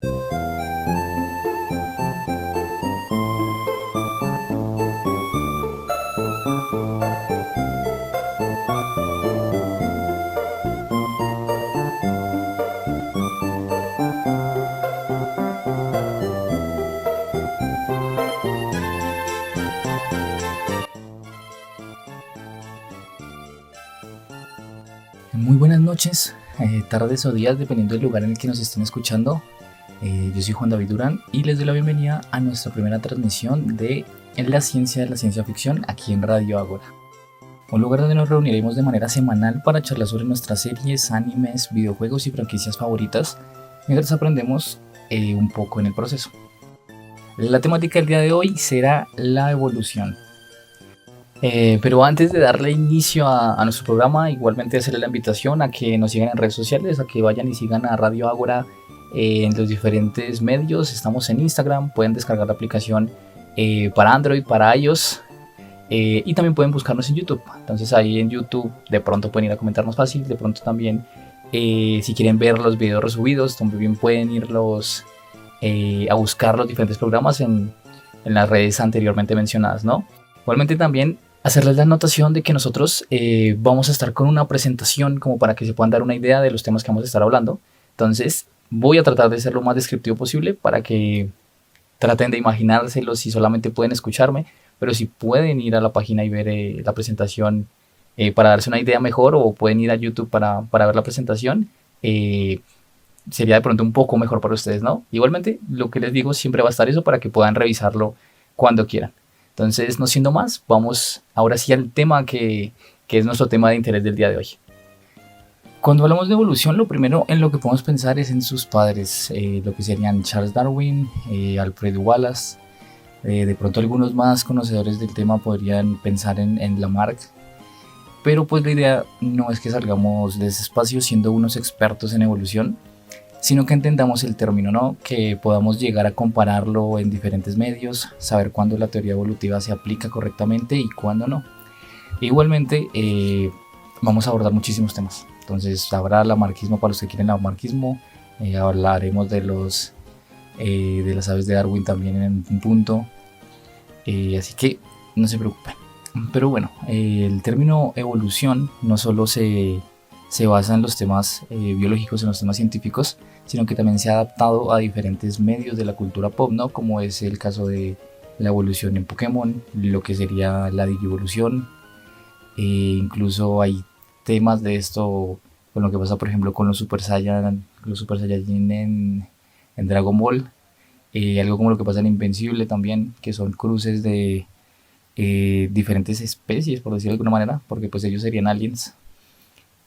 Muy buenas noches, tardes o días, dependiendo del lugar en el que nos estén escuchando. Yo soy Juan David Durán y les doy la bienvenida a nuestra primera transmisión de En la ciencia de la ciencia ficción aquí en Radio Ágora. Un lugar donde nos reuniremos de manera semanal para charlar sobre nuestras series, animes, videojuegos y franquicias favoritas, mientras aprendemos un poco en el proceso. La temática del día de hoy será la evolución. Pero antes de darle inicio a nuestro programa, igualmente hacerle la invitación a que nos sigan en redes sociales, a que vayan y sigan a Radio Ágora en los diferentes medios. Estamos en Instagram, pueden descargar la aplicación para Android, para iOS, y también pueden buscarnos en YouTube. Entonces ahí en YouTube de pronto pueden ir a comentar más fácil, de pronto también si quieren ver los videos resubidos, también pueden irlos a buscar los diferentes programas en las redes anteriormente mencionadas, ¿no? Igualmente también hacerles la anotación de que nosotros vamos a estar con una presentación como para que se puedan dar una idea de los temas que vamos a estar hablando. Entonces voy a tratar de ser lo más descriptivo posible para que traten de imaginárselo si solamente pueden escucharme, pero si pueden ir a la página y ver la presentación para darse una idea mejor, o pueden ir a YouTube para ver la presentación, sería de pronto un poco mejor para ustedes, ¿no? Igualmente lo que les digo, siempre va a estar eso para que puedan revisarlo cuando quieran. Entonces, no siendo más, vamos ahora sí al tema que es nuestro tema de interés del día de hoy. Cuando hablamos de evolución, lo primero en lo que podemos pensar es en sus padres, lo que serían Charles Darwin, Alfred Wallace. De pronto algunos más conocedores del tema podrían pensar en Lamarck. Pero pues la idea no es que salgamos de ese espacio siendo unos expertos en evolución, sino que entendamos el término, ¿no? Que podamos llegar a compararlo en diferentes medios, saber cuándo la teoría evolutiva se aplica correctamente y cuándo no. Igualmente vamos a abordar muchísimos temas. Entonces habrá lamarquismo para los que quieren lamarquismo, hablaremos de las aves de Darwin también en un punto, así que no se preocupen. Pero bueno, el término evolución no solo se basa en los temas biológicos, en los temas científicos, sino que también se ha adaptado a diferentes medios de la cultura pop, ¿no? Como es el caso de la evolución en Pokémon, lo que sería la Digivolución. Incluso hay temas de esto con lo que pasa, por ejemplo, con los Super Saiyajin en Dragon Ball. Algo como lo que pasa en Invencible también, que son cruces de diferentes especies, por decirlo de alguna manera, porque pues ellos serían aliens.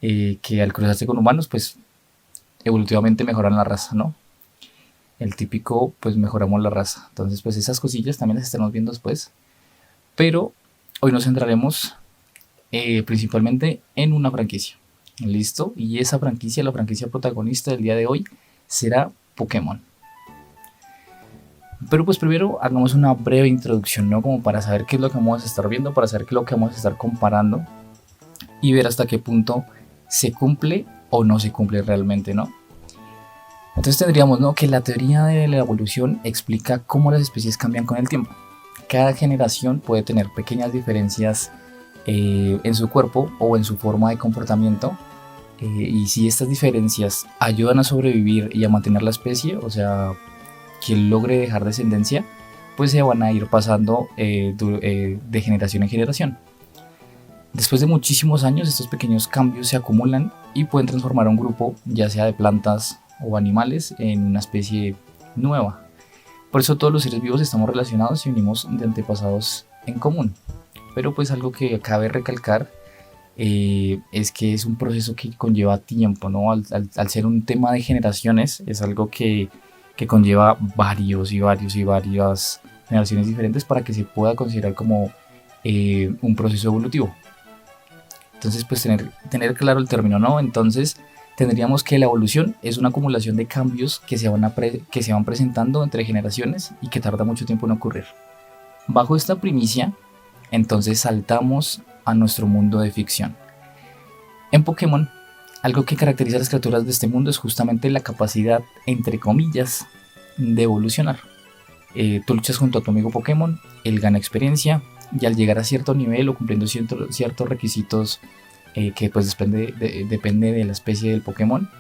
Que al cruzarse con humanos, pues evolutivamente mejoran la raza, ¿no? El típico, pues mejoramos la raza. Entonces, pues esas cosillas también las estaremos viendo después. Pero hoy nos centraremos principalmente en una franquicia. ¿Listo? Y esa franquicia, la franquicia protagonista del día de hoy, será Pokémon. Pero pues primero hagamos una breve introducción, ¿no? Como para saber qué es lo que vamos a estar viendo, para saber qué es lo que vamos a estar comparando y ver hasta qué punto se cumple o no se cumple realmente, ¿no? Entonces tendríamos, ¿no?, que la teoría de la evolución explica cómo las especies cambian con el tiempo. Cada generación puede tener pequeñas diferencias en su cuerpo o en su forma de comportamiento, y si estas diferencias ayudan a sobrevivir y a mantener la especie, o sea, que logre dejar descendencia, pues se van a ir pasando de generación en generación. Después de muchísimos años, estos pequeños cambios se acumulan y pueden transformar a un grupo, ya sea de plantas o animales, en una especie nueva. Por eso todos los seres vivos estamos relacionados y venimos de antepasados en común. Pero pues algo que cabe recalcar es que es un proceso que conlleva tiempo, ¿no? Al ser un tema de generaciones, es algo que conlleva varias generaciones diferentes para que se pueda considerar como un proceso evolutivo. Entonces, pues tener claro el término, ¿no? Entonces, tendríamos que la evolución es una acumulación de cambios que se van presentando entre generaciones y que tarda mucho tiempo en ocurrir. Bajo esta primicia, entonces saltamos a nuestro mundo de ficción. En Pokémon, algo que caracteriza a las criaturas de este mundo es justamente la capacidad, entre comillas, de evolucionar. Tú luchas junto a tu amigo Pokémon, él gana experiencia y al llegar a cierto nivel o cumpliendo ciertos requisitos que pues depende de la especie del Pokémon,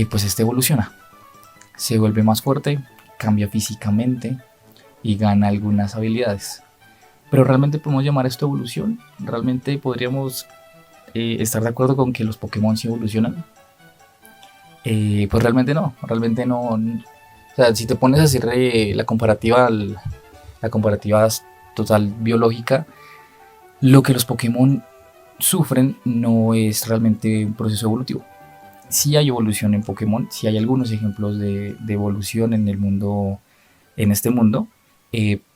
pues este evoluciona, se vuelve más fuerte, cambia físicamente y gana algunas habilidades. Pero realmente podemos llamar esto evolución. Realmente podríamos estar de acuerdo con que los Pokémon sí evolucionan. Pues realmente no. O sea, si te pones a hacer la comparativa total biológica, lo que los Pokémon sufren no es realmente un proceso evolutivo. Sí hay evolución en Pokémon, sí hay algunos ejemplos de evolución en el mundo, en este mundo,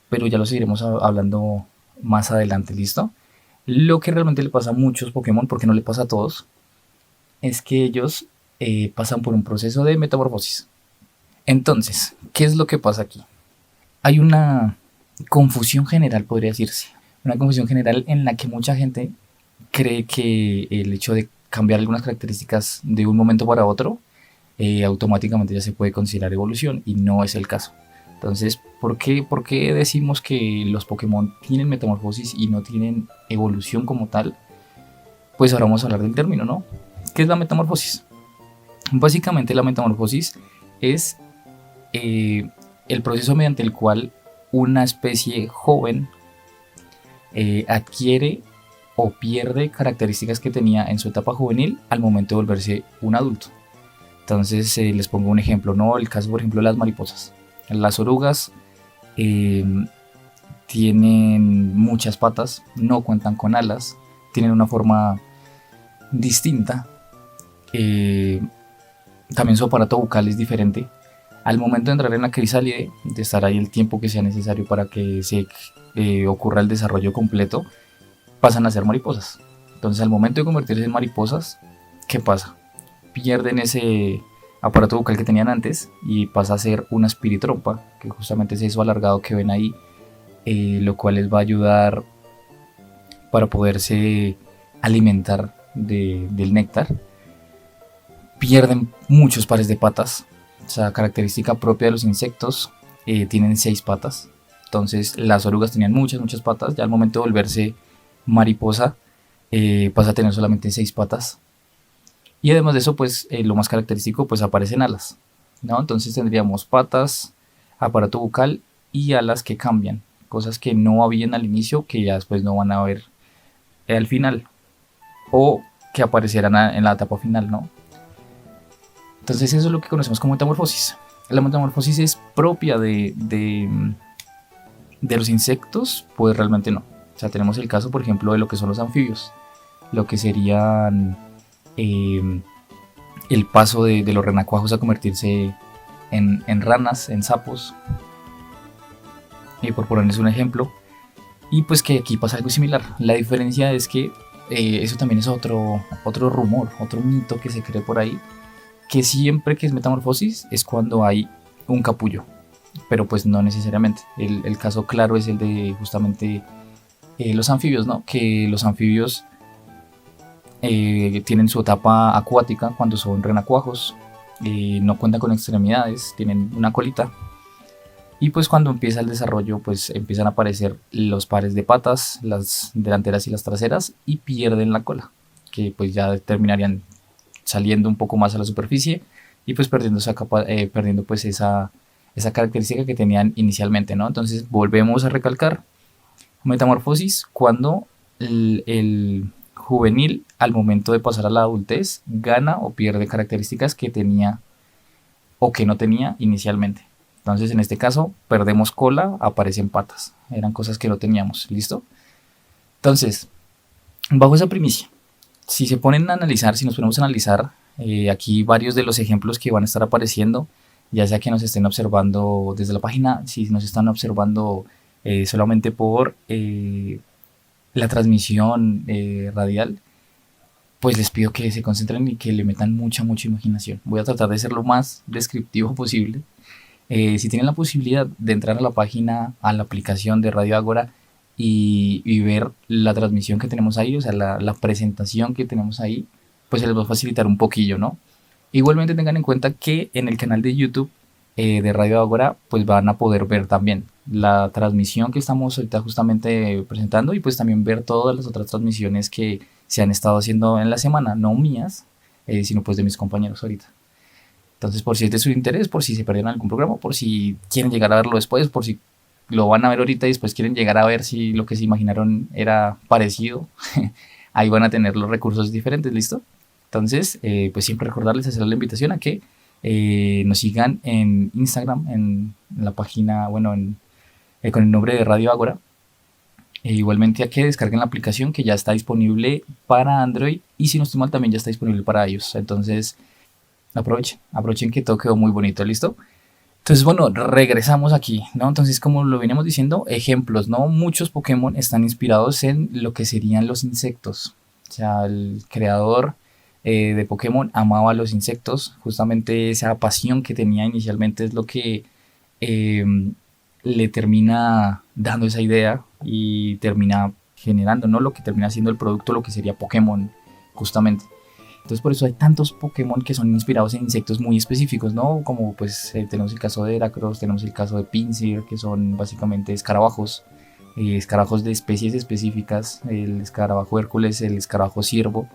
pero ya lo seguiremos hablando más adelante, ¿listo? Lo que realmente le pasa a muchos Pokémon, porque no le pasa a todos, es que ellos pasan por un proceso de metamorfosis. Entonces, ¿qué es lo que pasa aquí? Hay una confusión general, podría decirse. Una confusión general en la que mucha gente cree que el hecho de cambiar algunas características de un momento para otro automáticamente ya se puede considerar evolución y no es el caso. Entonces, ¿por qué decimos que los Pokémon tienen metamorfosis y no tienen evolución como tal? Pues ahora vamos a hablar del término, ¿no? ¿Qué es la metamorfosis? Básicamente la metamorfosis es el proceso mediante el cual una especie joven adquiere o pierde características que tenía en su etapa juvenil al momento de volverse un adulto. Entonces les pongo un ejemplo, ¿no? El caso por ejemplo de las mariposas. Las orugas tienen muchas patas, no cuentan con alas, tienen una forma distinta. También su aparato bucal es diferente. Al momento de entrar en la crisálide, de estar ahí el tiempo que sea necesario para que se ocurra el desarrollo completo, pasan a ser mariposas. Entonces al momento de convertirse en mariposas, ¿qué pasa? Pierden ese aparato bucal que tenían antes y pasa a ser una espiritrompa, que justamente es eso alargado que ven ahí, lo cual les va a ayudar para poderse alimentar del néctar. Pierden muchos pares de patas, o sea, característica propia de los insectos, tienen 6 patas. Entonces las orugas tenían muchas patas, ya al momento de volverse mariposa pasa a tener solamente 6 patas. Y además de eso, pues lo más característico, pues aparecen alas, ¿no? Entonces tendríamos patas, aparato bucal y alas que cambian, cosas que no habían al inicio, que ya después no van a ver al final, o que aparecerán en la etapa final, ¿no? Entonces eso es lo que conocemos como metamorfosis. La metamorfosis es propia de los insectos, pues realmente no. O sea, tenemos el caso, por ejemplo, de lo que son los anfibios, lo que serían el paso de los renacuajos a convertirse en ranas, en sapos, por ponerles un ejemplo. Y pues que aquí pasa algo similar. La diferencia es que eso también es otro rumor, otro mito que se cree por ahí, que siempre que es metamorfosis es cuando hay un capullo, pero pues no necesariamente. El caso claro es el de justamente los anfibios, ¿no? Que los anfibios tienen su etapa acuática cuando son renacuajos, no cuentan con extremidades, tienen una colita, y pues cuando empieza el desarrollo pues empiezan a aparecer los pares de patas, las delanteras y las traseras, y pierden la cola, que pues ya terminarían saliendo un poco más a la superficie y pues perdiendo esa capa, perdiendo pues esa característica que tenían inicialmente, ¿no? Entonces volvemos a recalcar: metamorfosis cuando el juvenil al momento de pasar a la adultez gana o pierde características que tenía o que no tenía inicialmente. Entonces en este caso perdemos cola, aparecen patas, eran cosas que no teníamos, ¿listo? Entonces, bajo esa primicia, si se ponen a analizar, si nos ponemos a analizar aquí varios de los ejemplos que van a estar apareciendo, ya sea que nos estén observando desde la página, si nos están observando solamente por la transmisión radial, pues les pido que se concentren y que le metan mucha imaginación. Voy a tratar de ser lo más descriptivo posible. Si tienen la posibilidad de entrar a la página, a la aplicación de Radio Ágora y ver la transmisión que tenemos ahí, o sea, la presentación que tenemos ahí, pues se les va a facilitar un poquillo, ¿no? Igualmente tengan en cuenta que en el canal de YouTube de Radio Ágora, pues van a poder ver también la transmisión que estamos ahorita justamente presentando y pues también ver todas las otras transmisiones que se han estado haciendo en la semana, no mías, sino pues de mis compañeros ahorita. Entonces, por si es de su interés, por si se perdieron algún programa, por si quieren llegar a verlo después, por si lo van a ver ahorita y después quieren llegar a ver si lo que se imaginaron era parecido, ahí van a tener los recursos diferentes, ¿listo? Entonces, pues siempre recordarles, hacer la invitación a que nos sigan en Instagram, en la página, bueno, con el nombre de Radio Ágora. Igualmente a que descarguen la aplicación que ya está disponible para Android y si no estoy mal también ya está disponible para iOS. Entonces aprovechen que todo quedó muy bonito, ¿listo? Entonces, bueno, regresamos aquí, ¿no? Entonces, como lo veníamos diciendo, ejemplos, ¿no? Muchos Pokémon están inspirados en lo que serían los insectos. O sea, el creador de Pokémon amaba los insectos. Justamente esa pasión que tenía inicialmente es lo que eh, le termina dando esa idea y termina generando, ¿no? Lo que termina siendo el producto, lo que sería Pokémon, justamente. Entonces por eso hay tantos Pokémon que son inspirados en insectos muy específicos, ¿no? Como pues tenemos el caso de Heracross, tenemos el caso de Pinsir, que son básicamente escarabajos, escarabajos de especies específicas, el escarabajo Hércules, el escarabajo ciervo,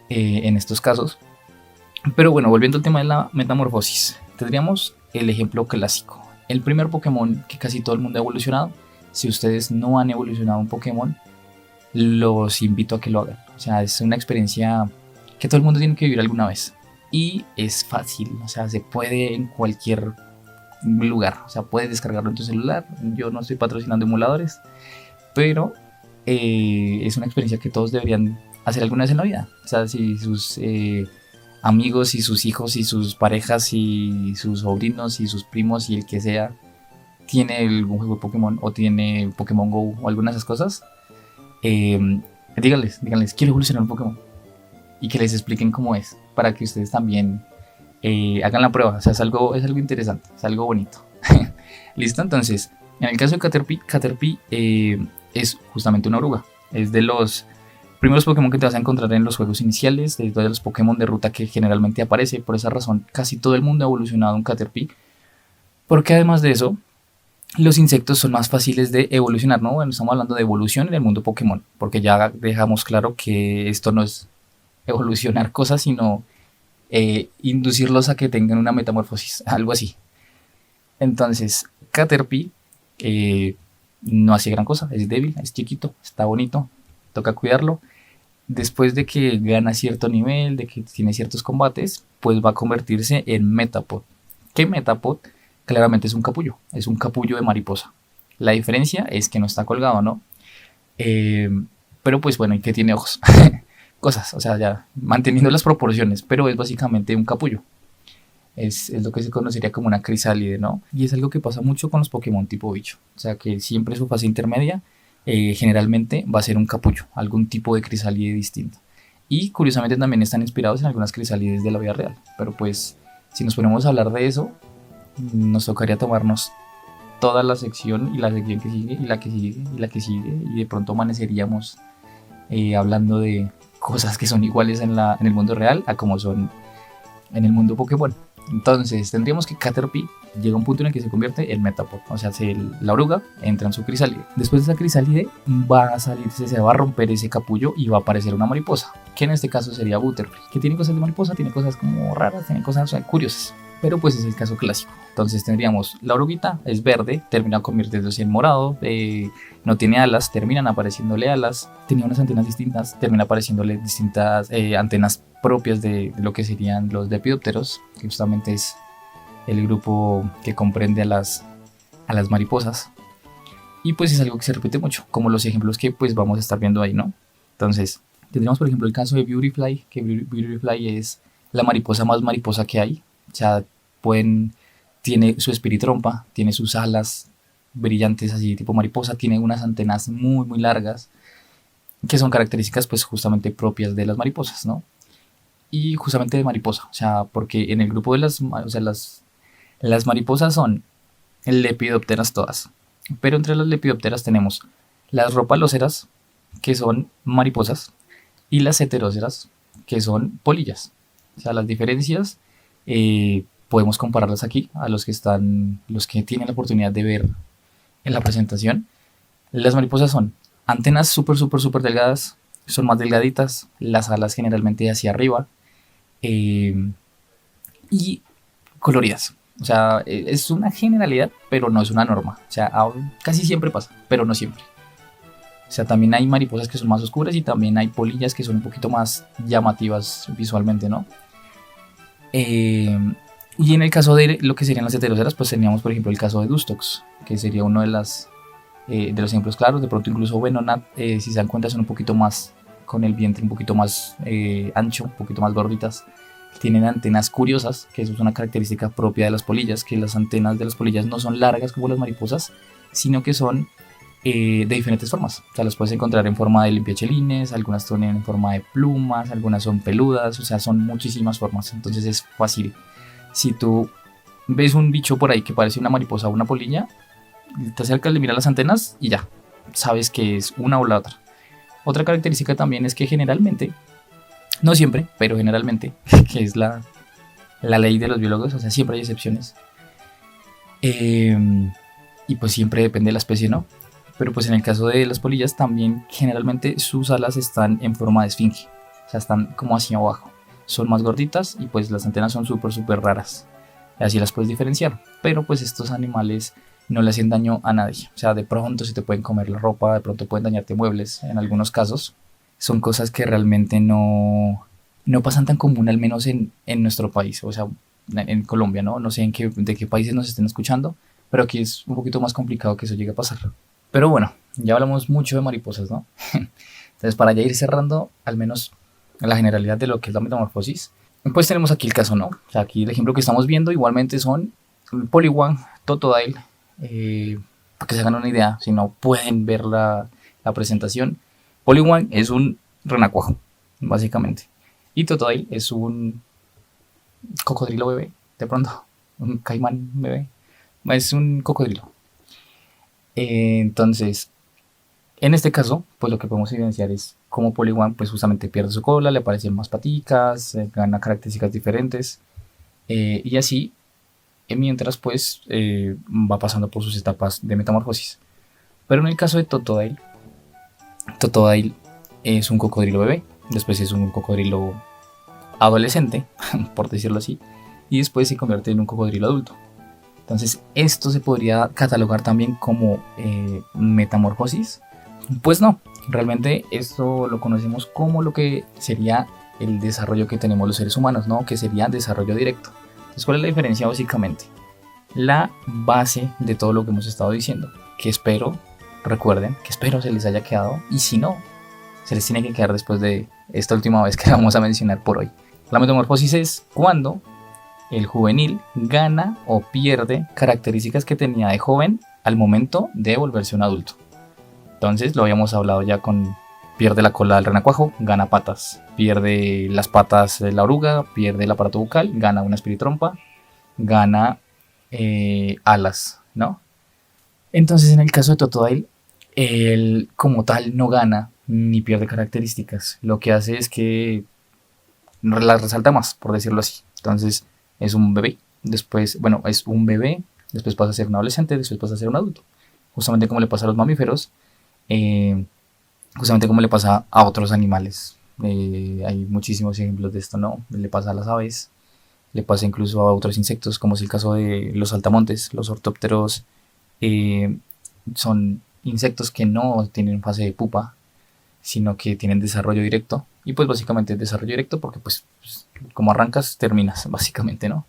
en estos casos. Pero bueno, volviendo al tema de la metamorfosis, tendríamos el ejemplo clásico. El primer Pokémon que casi todo el mundo ha evolucionado. Si ustedes no han evolucionado un Pokémon, los invito a que lo hagan. O sea, es una experiencia que todo el mundo tiene que vivir alguna vez. Y es fácil, o sea, se puede en cualquier lugar. O sea, puedes descargarlo en tu celular. Yo no estoy patrocinando emuladores, pero es una experiencia que todos deberían hacer alguna vez en la vida. O sea, si sus amigos y sus hijos y sus parejas y sus sobrinos y sus primos y el que sea tiene algún juego de Pokémon o tiene Pokémon Go o alguna de esas cosas, díganles, quiero evolucionar un Pokémon y que les expliquen cómo es para que ustedes también hagan la prueba. O sea, es algo interesante, es algo bonito. Listo, entonces, en el caso de Caterpie es justamente una oruga. Es de los primeros Pokémon que te vas a encontrar en los juegos iniciales, de todos los Pokémon de ruta que generalmente aparece. Por esa razón, casi todo el mundo ha evolucionado un Caterpie. Porque además de eso, los insectos son más fáciles de evolucionar, ¿no? Bueno, estamos hablando de evolución en el mundo Pokémon, porque ya dejamos claro que esto no es evolucionar cosas, sino inducirlos a que tengan una metamorfosis, algo así. Entonces, Caterpie no hace gran cosa, es débil, es chiquito, está bonito, toca cuidarlo. Después de que gana cierto nivel, de que tiene ciertos combates, pues va a convertirse en Metapod. ¿Qué Metapod? Claramente es un capullo de mariposa. La diferencia es que no está colgado, ¿no? Pero pues bueno, y que tiene ojos. Cosas, o sea, ya manteniendo las proporciones, pero es básicamente un capullo. Es lo que se conocería como una crisálide, ¿no? Y es algo que pasa mucho con los Pokémon tipo bicho. O sea, que siempre su fase intermedia generalmente va a ser un capullo, algún tipo de crisálide distinto. Y curiosamente también están inspirados en algunas crisálides de la vida real. Pero pues, si nos ponemos a hablar de eso, nos tocaría tomarnos toda la sección y la sección que sigue y la que sigue y la que sigue y de pronto amaneceríamos hablando de cosas que son iguales en el mundo real a como son en el mundo Pokémon. Entonces tendríamos que Caterpie llega a un punto en el que se convierte en Metapod, o sea, la oruga entra en su crisálide. Después de esa crisálide va a salirse, se va a romper ese capullo y va a aparecer una mariposa, que en este caso sería Butterfree, que tiene cosas de mariposa, tiene cosas como raras, tiene cosas, o sea, curiosas. Pero pues es el caso clásico. Entonces tendríamos la oruguita, es verde, termina convirtiéndose en morado, no tiene alas, terminan apareciéndole alas, tenía unas antenas distintas, termina apareciéndole distintas antenas propias de lo que serían los lepidópteros, que justamente es el grupo que comprende a las mariposas. Y pues es algo que se repite mucho, como los ejemplos que pues vamos a estar viendo ahí, ¿no? Entonces tendríamos por ejemplo el caso de Beautyfly, que Beautyfly es la mariposa más mariposa que hay. O sea, tiene su espiritrompa, tiene sus alas brillantes así tipo mariposa, tiene unas antenas muy muy largas que son características pues justamente propias de las mariposas, ¿no? Y justamente de mariposa, o sea, porque en el grupo de las mariposas son lepidópteras todas, pero entre las lepidópteras tenemos las ropalóceras, que son mariposas, y las heteróceras, que son polillas. O sea, las diferencias podemos compararlas aquí a los que tienen la oportunidad de ver en la presentación. Las mariposas son antenas súper delgadas, son más delgaditas, las alas generalmente hacia arriba y coloridas. O sea, es una generalidad, pero no es una norma. O sea, casi siempre pasa, pero no siempre. O sea, también hay mariposas que son más oscuras y también hay polillas que son un poquito más llamativas visualmente, ¿no? Y en el caso de lo que serían las heteroceras, pues teníamos, por ejemplo, el caso de Dustox, que sería uno de los ejemplos claros. De pronto incluso Venonat, si se dan cuenta, son un poquito más, con el vientre un poquito más ancho, un poquito más gorditas. Tienen antenas curiosas, que eso es una característica propia de las polillas, que las antenas de las polillas no son largas como las mariposas, sino que son de diferentes formas. O sea, las puedes encontrar en forma de limpiachelines, algunas tienen en forma de plumas, algunas son peludas, o sea, son muchísimas formas. Entonces es fácil. Si tú ves un bicho por ahí que parece una mariposa o una polilla, te acercas, le miras las antenas y ya, sabes que es una o la otra. Otra característica también es que generalmente, no siempre, pero generalmente, que es la ley de los biólogos, o sea, siempre hay excepciones. Y pues siempre depende de la especie, ¿no? Pero pues en el caso de las polillas también generalmente sus alas están en forma de esfinge, o sea, están como hacia abajo. Son más gorditas y pues las antenas son súper raras. Así las puedes diferenciar. Pero pues estos animales no le hacen daño a nadie. O sea, de pronto se te pueden comer la ropa, de pronto pueden dañarte muebles en algunos casos. Son cosas que realmente no pasan tan común, al menos en nuestro país. O sea, en Colombia, ¿no? No sé de qué países nos estén escuchando, pero aquí es un poquito más complicado que eso llegue a pasar. Pero bueno, ya hablamos mucho de mariposas, ¿no? Entonces, para ya ir cerrando, al menos la generalidad de lo que es la metamorfosis, pues tenemos aquí el caso, ¿no? O sea, aquí el ejemplo que estamos viendo igualmente son Poliwag, Totodile, para que se hagan una idea, si no pueden ver la presentación. Poliwag es un renacuajo, básicamente. Y Totodile es un cocodrilo bebé, de pronto, un caimán bebé. Es un cocodrilo. Entonces, en este caso, pues lo que podemos evidenciar es cómo Poliwag pues justamente pierde su cola, le aparecen más paticas, gana características diferentes y así mientras pues va pasando por sus etapas de metamorfosis. Pero en el caso de Totodile, Totodile es un cocodrilo bebé, después es un cocodrilo adolescente, por decirlo así, y después se convierte en un cocodrilo adulto. Entonces, ¿esto se podría catalogar también como metamorfosis? Pues no, realmente esto lo conocemos como lo que sería el desarrollo que tenemos los seres humanos, ¿no? Que sería desarrollo directo. Entonces, ¿cuál es la diferencia básicamente? La base de todo lo que hemos estado diciendo, que espero, recuerden, que espero se les haya quedado, y si no, se les tiene que quedar después de esta última vez que vamos a mencionar por hoy. La metamorfosis es cuando el juvenil gana o pierde características que tenía de joven al momento de volverse un adulto. Entonces lo habíamos hablado ya con pierde la cola del renacuajo, gana patas, pierde las patas de la oruga, pierde el aparato bucal, gana una espiritrompa, gana alas, ¿no? Entonces en el caso de Totodile, él como tal no gana ni pierde características. Lo que hace es que las resalta más, por decirlo así. Entonces es un bebé, después, bueno, es un bebé, después pasa a ser un adolescente, después pasa a ser un adulto. Justamente como le pasa a los mamíferos, justamente como le pasa a otros animales. Hay muchísimos ejemplos de esto, ¿no? Le pasa a las aves, le pasa incluso a otros insectos, como es el caso de los saltamontes. Los ortópteros son insectos que no tienen fase de pupa, sino que tienen desarrollo directo. Y pues básicamente desarrollo directo porque pues como arrancas, terminas, básicamente, ¿no?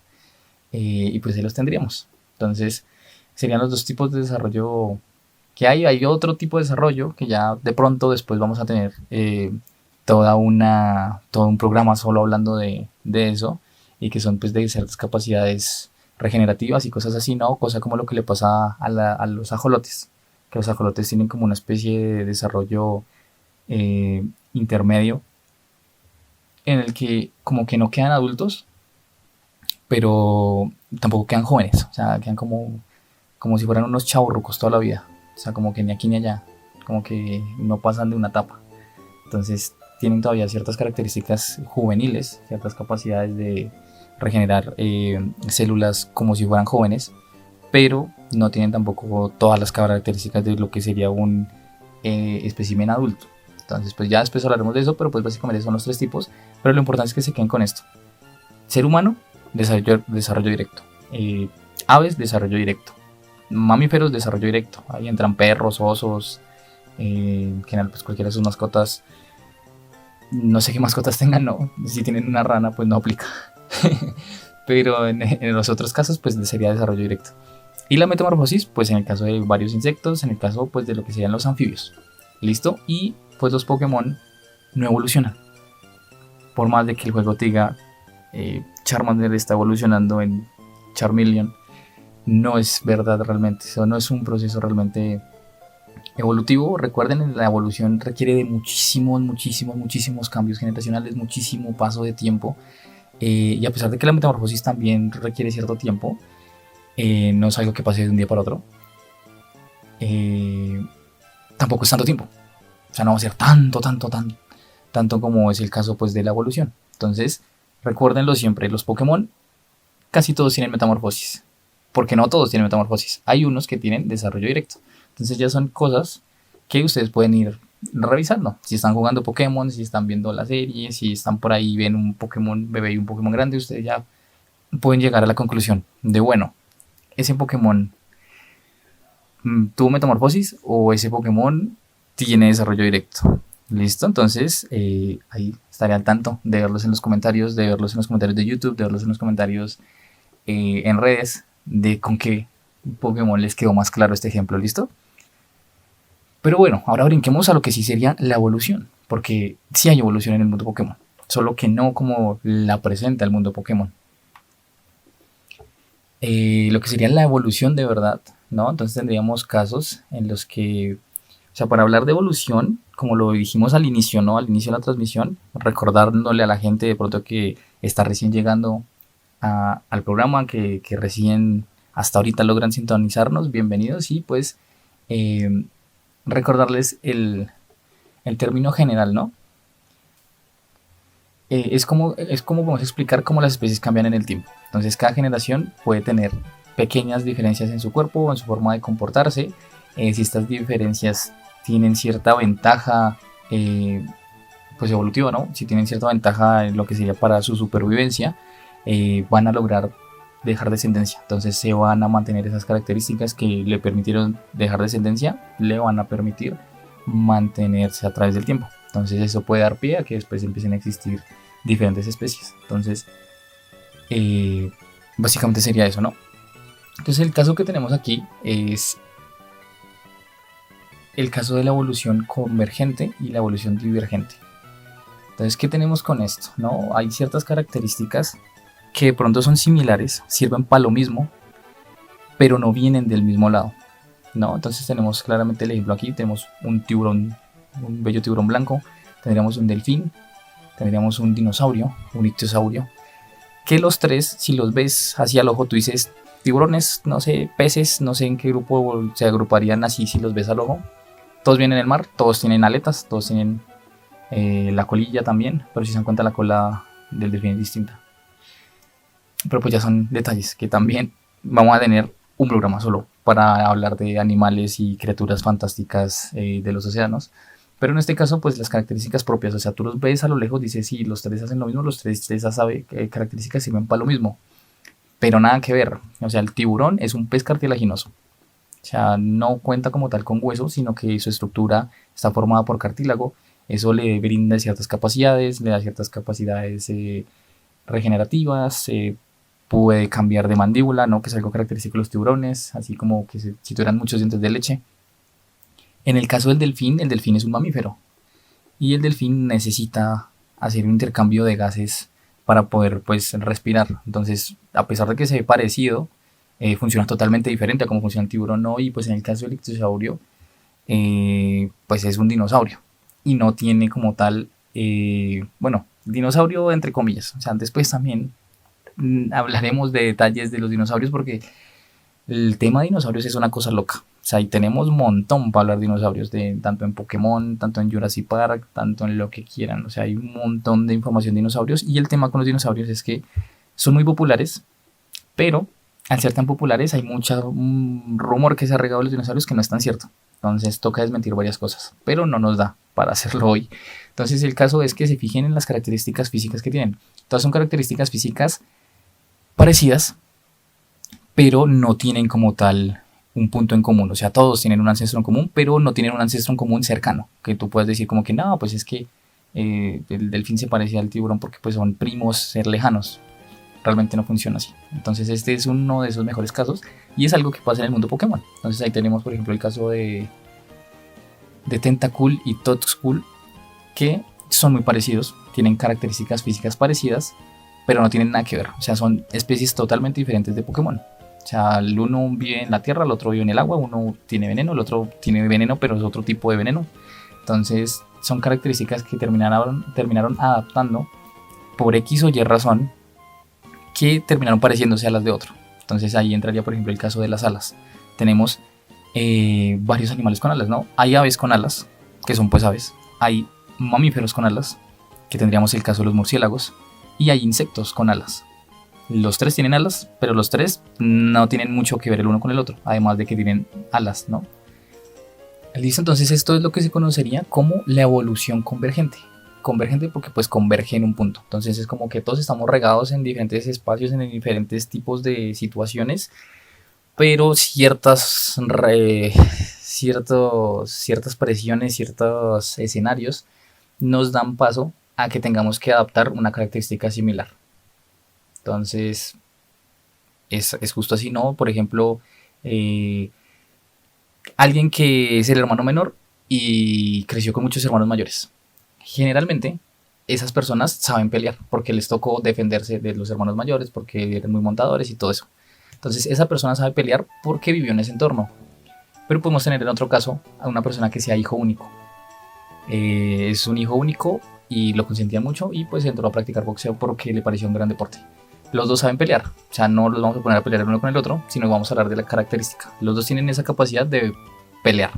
Y pues ahí los tendríamos. Entonces, serían los dos tipos de desarrollo que hay. Hay otro tipo de desarrollo que ya de pronto después vamos a tener todo un programa solo hablando de eso, y que son pues de ciertas capacidades regenerativas y cosas así, ¿no? Cosa como lo que le pasa a los ajolotes, que los ajolotes tienen como una especie de desarrollo intermedio, en el que como que no quedan adultos, pero tampoco quedan jóvenes, o sea, quedan como si fueran unos chavorrucos toda la vida, o sea, como que ni aquí ni allá, como que no pasan de una etapa. Entonces tienen todavía ciertas características juveniles, ciertas capacidades de regenerar células como si fueran jóvenes, pero no tienen tampoco todas las características de lo que sería un espécimen adulto. Entonces pues ya después hablaremos de eso, pero pues básicamente son los 3 tipos, pero lo importante es que se queden con esto. Ser humano, desarrollo directo. Aves, desarrollo directo. Mamíferos, desarrollo directo. Ahí entran perros, osos, en general pues cualquiera de sus mascotas. No sé qué mascotas tengan, no. Si tienen una rana pues no aplica. Pero en los otros casos pues sería desarrollo directo. Y la metamorfosis pues en el caso de varios insectos, en el caso pues de lo que serían los anfibios. ¿Listo? Y pues los Pokémon no evolucionan. Por más de que el juego te diga Charmander está evolucionando en Charmeleon, no es verdad realmente. Eso no es un proceso realmente evolutivo. Recuerden, la evolución requiere de muchísimos cambios generacionales, muchísimo paso de tiempo. Y a pesar de que la metamorfosis también requiere cierto tiempo, no es algo que pase de un día para otro. Tampoco es tanto tiempo. O sea, no va a ser tanto como es el caso pues de la evolución. Entonces, recuérdenlo siempre, los Pokémon casi todos tienen metamorfosis. Porque no todos tienen metamorfosis. Hay unos que tienen desarrollo directo. Entonces ya son cosas que ustedes pueden ir revisando. Si están jugando Pokémon, si están viendo la serie, si están por ahí, ven un Pokémon bebé y un Pokémon grande, ustedes ya pueden llegar a la conclusión de, bueno, ese Pokémon tuvo metamorfosis o ese Pokémon tiene desarrollo directo. Listo, entonces ahí estaré al tanto de verlos en los comentarios, de verlos en los comentarios de YouTube, de verlos en los comentarios en redes, de con qué Pokémon les quedó más claro este ejemplo. ¿Listo? Pero bueno, ahora brinquemos a lo que sí sería la evolución, porque sí hay evolución en el mundo Pokémon, solo que no como la presenta el mundo Pokémon. Lo que sería la evolución de verdad, ¿no? Entonces tendríamos casos en los que, o sea, para hablar de evolución, como lo dijimos al inicio, ¿no? Al inicio de la transmisión, recordándole a la gente de pronto que está recién llegando al programa, que recién hasta ahorita logran sintonizarnos, bienvenidos, y pues recordarles el término general, ¿no? Es como vamos a explicar cómo las especies cambian en el tiempo. Entonces cada generación puede tener pequeñas diferencias en su cuerpo o en su forma de comportarse. Si estas diferencias tienen cierta ventaja pues evolutiva, ¿no? Si tienen cierta ventaja en lo que sería para su supervivencia, van a lograr dejar descendencia. Entonces se van a mantener esas características que le permitieron dejar descendencia, le van a permitir mantenerse a través del tiempo. Entonces eso puede dar pie a que después empiecen a existir diferentes especies. Entonces básicamente sería eso, ¿no? Entonces el caso que tenemos aquí es el caso de la evolución convergente y la evolución divergente. Entonces, ¿qué tenemos con esto? ¿No? Hay ciertas características que de pronto son similares, sirven para lo mismo, pero no vienen del mismo lado, ¿no? Entonces tenemos claramente el ejemplo aquí, tenemos un tiburón, un bello tiburón blanco, tendríamos un delfín, tendríamos un dinosaurio, un ictiosaurio, que los tres, si los ves así al ojo, tú dices, tiburones, no sé, peces, no sé en qué grupo se agruparían así si los ves al ojo. Todos vienen en el mar, todos tienen aletas, todos tienen la colilla también, pero si se dan cuenta la cola del delfín es distinta. Pero pues ya son detalles que también vamos a tener un programa solo para hablar de animales y criaturas fantásticas de los océanos. Pero en este caso, pues las características propias, o sea, tú los ves a lo lejos, dices, sí, los tres hacen lo mismo, los tres esas características sirven para lo mismo. Pero nada que ver, o sea, el tiburón es un pez cartilaginoso. O sea, no cuenta como tal con huesos, sino que su estructura está formada por cartílago. Eso le brinda ciertas capacidades, le da ciertas capacidades regenerativas, puede cambiar de mandíbula, ¿no? Que es algo característico de los tiburones, así como que si tuvieran muchos dientes de leche. En el caso del delfín es un mamífero y el delfín necesita hacer un intercambio de gases para poder pues respirar. Entonces, a pesar de que se ve parecido, funciona totalmente diferente a cómo funciona el tiburón, ¿no? Y pues en el caso del ictiosaurio, pues es un dinosaurio y no tiene como tal, bueno, dinosaurio entre comillas. O sea, después también hablaremos de detalles de los dinosaurios porque el tema de dinosaurios es una cosa loca. O sea, y tenemos un montón para hablar de dinosaurios, tanto en Pokémon, tanto en Jurassic Park, tanto en lo que quieran. O sea, hay un montón de información de dinosaurios y el tema con los dinosaurios es que son muy populares, pero al ser tan populares hay mucho rumor que se ha regado de los dinosaurios que no es tan cierto. Entonces toca desmentir varias cosas, pero no nos da para hacerlo hoy. Entonces el caso es que se fijen en las características físicas que tienen. Todas son características físicas parecidas, pero no tienen como tal un punto en común. O sea, todos tienen un ancestro en común, pero no tienen un ancestro en común cercano. Que tú puedes decir como que no, pues es que el delfín se parece al tiburón porque pues son primos ser lejanos. Realmente no funciona así. Entonces este es uno de esos mejores casos y es algo que pasa en el mundo Pokémon. Entonces ahí tenemos por ejemplo el caso de Tentacool y Toxcool, que son muy parecidos, tienen características físicas parecidas, pero no tienen nada que ver. O sea, son especies totalmente diferentes de Pokémon. O sea, el uno vive en la tierra, el otro vive en el agua, uno tiene veneno, el otro tiene veneno, pero es otro tipo de veneno. Entonces son características que terminaron adaptando por X o Y razón, que terminaron pareciéndose a las de otro. Entonces ahí entraría por ejemplo el caso de las alas. Tenemos varios animales con alas, ¿no? Hay aves con alas, que son pues aves. Hay mamíferos con alas, que tendríamos el caso de los murciélagos. Y hay insectos con alas. Los tres tienen alas, pero los tres no tienen mucho que ver el uno con el otro, además de que tienen alas, ¿no? Listo, entonces esto es lo que se conocería como la evolución convergente. Convergente porque pues converge en un punto. Entonces es como que todos estamos regados en diferentes espacios, en diferentes tipos de situaciones, pero ciertas presiones, ciertos escenarios nos dan paso a que tengamos que adaptar una característica similar. Entonces es justo así, ¿no? Por ejemplo, alguien que es el hermano menor y creció con muchos hermanos mayores. Generalmente esas personas saben pelear porque les tocó defenderse de los hermanos mayores, porque eran muy montadores y todo eso. Entonces esa persona sabe pelear porque vivió en ese entorno. Pero podemos tener en otro caso a una persona que sea hijo único. Es un hijo único y lo consentían mucho y pues entró a practicar boxeo porque le pareció un gran deporte. Los dos saben pelear, o sea, no los vamos a poner a pelear el uno con el otro, sino que vamos a hablar de la característica. Los dos tienen esa capacidad de pelear.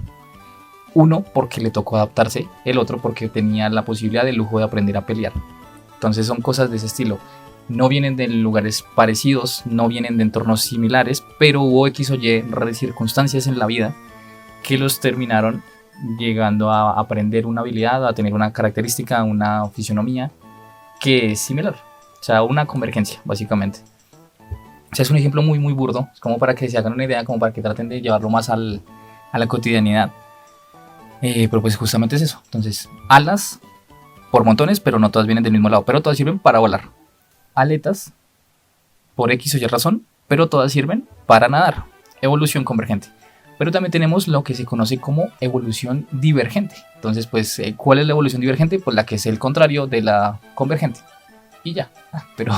Uno porque le tocó adaptarse, el otro porque tenía la posibilidad del lujo de aprender a pelear. Entonces son cosas de ese estilo. No vienen de lugares parecidos, no vienen de entornos similares, pero hubo X o Y circunstancias en la vida que los terminaron llegando a aprender una habilidad, a tener una característica, una fisionomía que es similar. O sea, una convergencia, básicamente. O sea, es un ejemplo muy, muy burdo. Es como para que se hagan una idea, como para que traten de llevarlo más a la cotidianidad. Pero pues justamente es eso. Entonces, alas por montones, pero no todas vienen del mismo lado. Pero todas sirven para volar. Aletas por X o Y razón, pero todas sirven para nadar. Evolución convergente. Pero también tenemos lo que se conoce como evolución divergente. Entonces, pues, ¿cuál es la evolución divergente? Pues la que es el contrario de la convergente. Y ya. Pero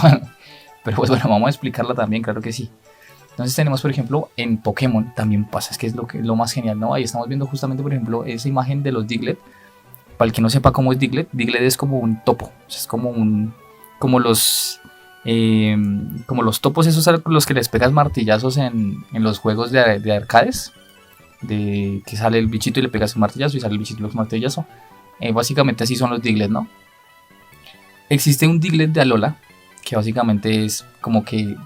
pues bueno, vamos a explicarla también, claro que sí. Entonces tenemos, por ejemplo, en Pokémon también pasa, es que es lo más genial, ¿no? Ahí estamos viendo justamente, por ejemplo, esa imagen de los Diglett. Para el que no sepa cómo es Diglett, Diglett es como un topo. O sea, es como los topos esos a los que les pegas martillazos en los juegos de arcades. De que sale el bichito y le pegas un martillazo y sale el bichito y le pegas un martillazo. Básicamente así son los Diglett, ¿no? Existe un Diglett de Alola, que básicamente es como que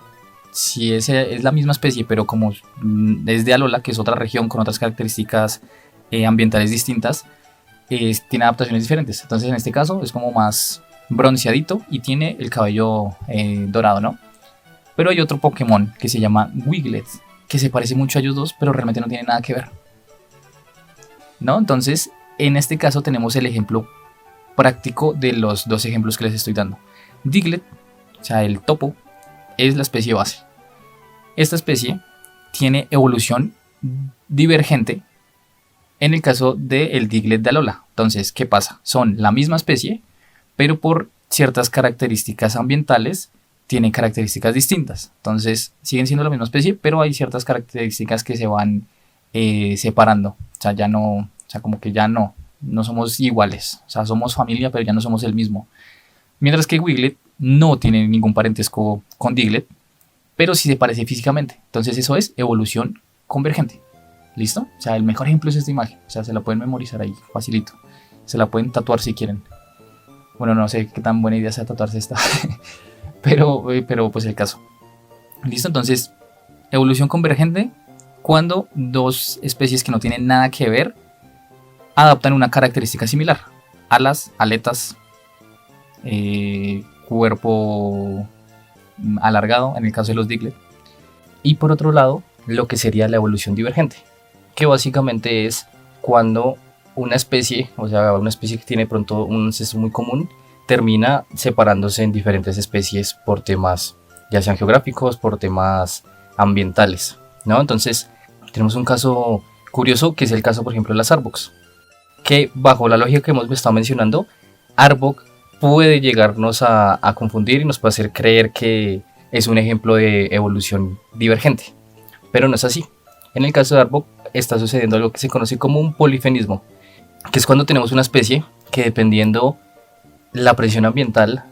si es la misma especie, pero como es de Alola, que es otra región con otras características ambientales distintas, tiene adaptaciones diferentes. Entonces en este caso es como más bronceadito y tiene el cabello dorado, ¿no? Pero hay otro Pokémon que se llama Wiglett, que se parece mucho a ellos dos, pero realmente no tiene nada que ver, ¿no? Entonces en este caso tenemos el ejemplo práctico de los dos ejemplos que les estoy dando. Diglett, o sea, el topo, es la especie base. Esta especie tiene evolución divergente en el caso del Diglett de Alola. Entonces, ¿qué pasa? Son la misma especie, pero por ciertas características ambientales tienen características distintas. Entonces, siguen siendo la misma especie, pero hay ciertas características que se van separando. O sea, ya no, o sea, como que ya no somos iguales. O sea, somos familia, pero ya no somos el mismo. Mientras que Wiglett no tiene ningún parentesco con Diglett, pero sí se parece físicamente. Entonces eso es evolución convergente. ¿Listo? O sea, el mejor ejemplo es esta imagen. O sea, se la pueden memorizar ahí, facilito. Se la pueden tatuar si quieren. Bueno, no sé qué tan buena idea sea tatuarse esta. pero pues el caso. ¿Listo? Entonces, evolución convergente, cuando dos especies que no tienen nada que ver adaptan una característica similar. Alas, aletas, cuerpo alargado, en el caso de los Diglett. Y por otro lado, lo que sería la evolución divergente, que básicamente es cuando una especie, o sea, una especie que tiene pronto un ancestro muy común, termina separándose en diferentes especies por temas, ya sean geográficos, por temas ambientales, ¿no? Entonces, tenemos un caso curioso, que es el caso, por ejemplo, de las Arboks, que bajo la lógica que hemos estado mencionando, Arbok puede llegarnos a confundir y nos puede hacer creer que es un ejemplo de evolución divergente, pero no es así. En el caso de Arbok está sucediendo algo que se conoce como un polifenismo, que es cuando tenemos una especie que, dependiendo la presión ambiental,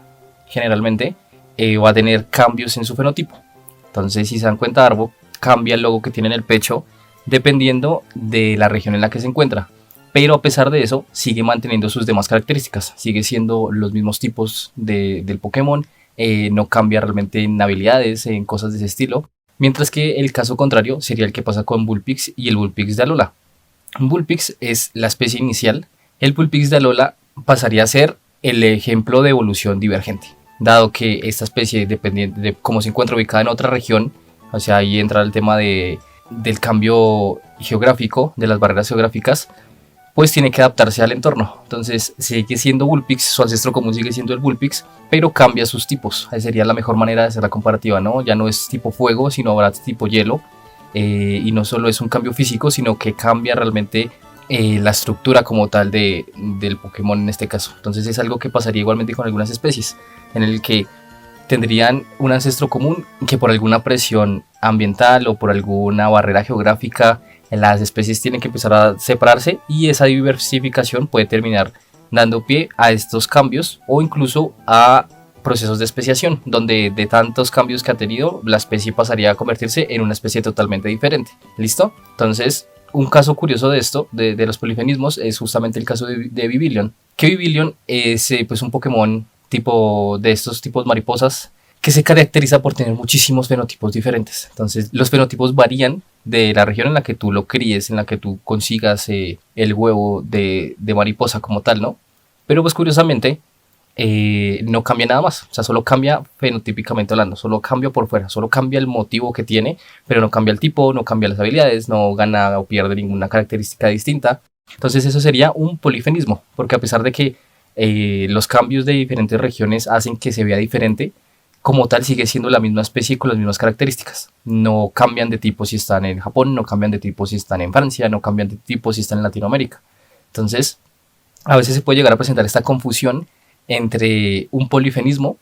generalmente va a tener cambios en su fenotipo. Entonces, si se dan cuenta, Arbok cambia el logo que tiene en el pecho dependiendo de la región en la que se encuentra, pero a pesar de eso sigue manteniendo sus demás características, sigue siendo los mismos tipos del Pokémon, no cambia realmente en habilidades, en cosas de ese estilo. Mientras que el caso contrario sería el que pasa con Vulpix y el Vulpix de Alola. Vulpix es la especie inicial, el Vulpix de Alola pasaría a ser el ejemplo de evolución divergente, dado que esta especie, dependiendo de cómo se encuentra ubicada en otra región, o sea, ahí entra el tema del cambio geográfico, de las barreras geográficas, pues tiene que adaptarse al entorno. Entonces sigue siendo Vulpix, su ancestro común sigue siendo el Vulpix, pero cambia sus tipos. Esa sería la mejor manera de hacer la comparativa, ¿no? Ya no es tipo fuego, sino ahora es tipo hielo. Y no solo es un cambio físico, sino que cambia realmente la estructura como tal del Pokémon en este caso. Entonces es algo que pasaría igualmente con algunas especies, en el que tendrían un ancestro común que por alguna presión ambiental o por alguna barrera geográfica, las especies tienen que empezar a separarse, y esa diversificación puede terminar dando pie a estos cambios o incluso a procesos de especiación, donde de tantos cambios que ha tenido, la especie pasaría a convertirse en una especie totalmente diferente. ¿Listo? Entonces, un caso curioso de esto, de los polifenismos, es justamente el caso de Vivillon, que Vivillon es pues un Pokémon tipo de estos tipos mariposas, que se caracteriza por tener muchísimos fenotipos diferentes. Entonces, los fenotipos varían de la región en la que tú lo críes, en la que tú consigas el huevo de mariposa como tal, ¿no? Pero pues curiosamente, no cambia nada más. O sea, solo cambia fenotípicamente hablando, solo cambia por fuera, solo cambia el motivo que tiene, pero no cambia el tipo, no cambia las habilidades, no gana o pierde ninguna característica distinta. Entonces eso sería un polifenismo, porque a pesar de que los cambios de diferentes regiones hacen que se vea diferente, como tal sigue siendo la misma especie con las mismas características. No cambian de tipo si están en Japón, no cambian de tipo si están en Francia, no cambian de tipo si están en Latinoamérica. Entonces, a veces se puede llegar a presentar esta confusión entre un polifenismo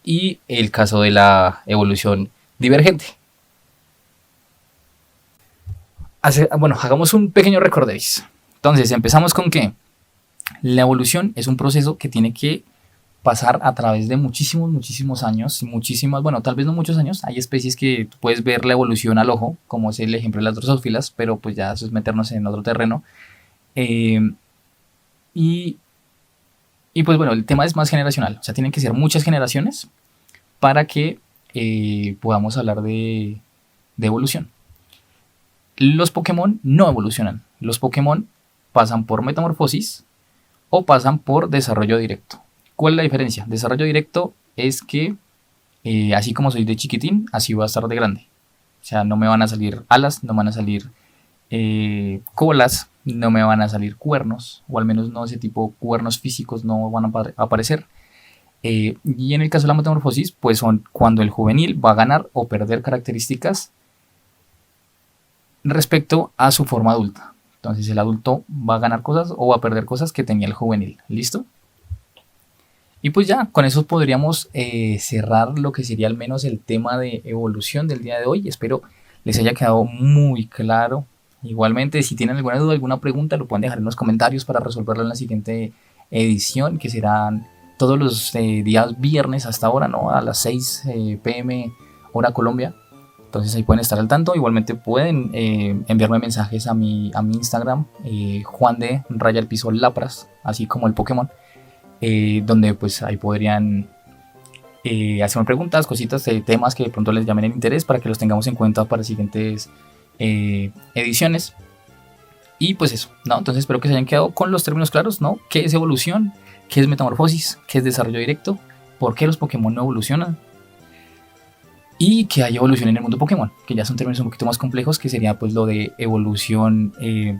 y el caso de la evolución divergente. Bueno, hagamos un pequeño recorderis. Entonces, empezamos con que la evolución es un proceso que tiene que pasar a través de muchísimos años y muchísimas, bueno, tal vez no muchos años. Hay especies que tú puedes ver la evolución al ojo, como es el ejemplo de las drosófilas, pero pues ya eso es meternos en otro terreno. Y pues bueno, el tema es más generacional, o sea, tienen que ser muchas generaciones para que podamos hablar de evolución. Los Pokémon no evolucionan, los Pokémon pasan por metamorfosis o pasan por desarrollo directo. ¿Cuál es la diferencia? Desarrollo directo es que así como soy de chiquitín, así voy a estar de grande. O sea, no me van a salir alas, no me van a salir colas, no me van a salir cuernos, o al menos no ese tipo, cuernos físicos no van a aparecer. Y en el caso de la metamorfosis, pues son cuando el juvenil va a ganar o perder características respecto a su forma adulta. Entonces el adulto va a ganar cosas o va a perder cosas que tenía el juvenil. ¿Listo? Y pues ya, con eso podríamos cerrar lo que sería al menos el tema de evolución del día de hoy. Espero les haya quedado muy claro. Igualmente, si tienen alguna duda, alguna pregunta, lo pueden dejar en los comentarios para resolverlo en la siguiente edición, que serán todos los días viernes hasta ahora, ¿no? A las 6 p.m. hora Colombia. Entonces ahí pueden estar al tanto. Igualmente pueden enviarme mensajes a mi Instagram, Juan de Raya al Piso Lapras, así como el Pokémon. Donde pues ahí podrían hacemos preguntas, cositas, temas que de pronto les llamen el interés para que los tengamos en cuenta para siguientes ediciones. Y pues eso, ¿no? Entonces espero que se hayan quedado con los términos claros, ¿no? ¿Qué es evolución? ¿Qué es metamorfosis? ¿Qué es desarrollo directo? ¿Por qué los Pokémon no evolucionan? Y que hay evolución en el mundo Pokémon, que ya son términos un poquito más complejos, que sería pues lo de evolución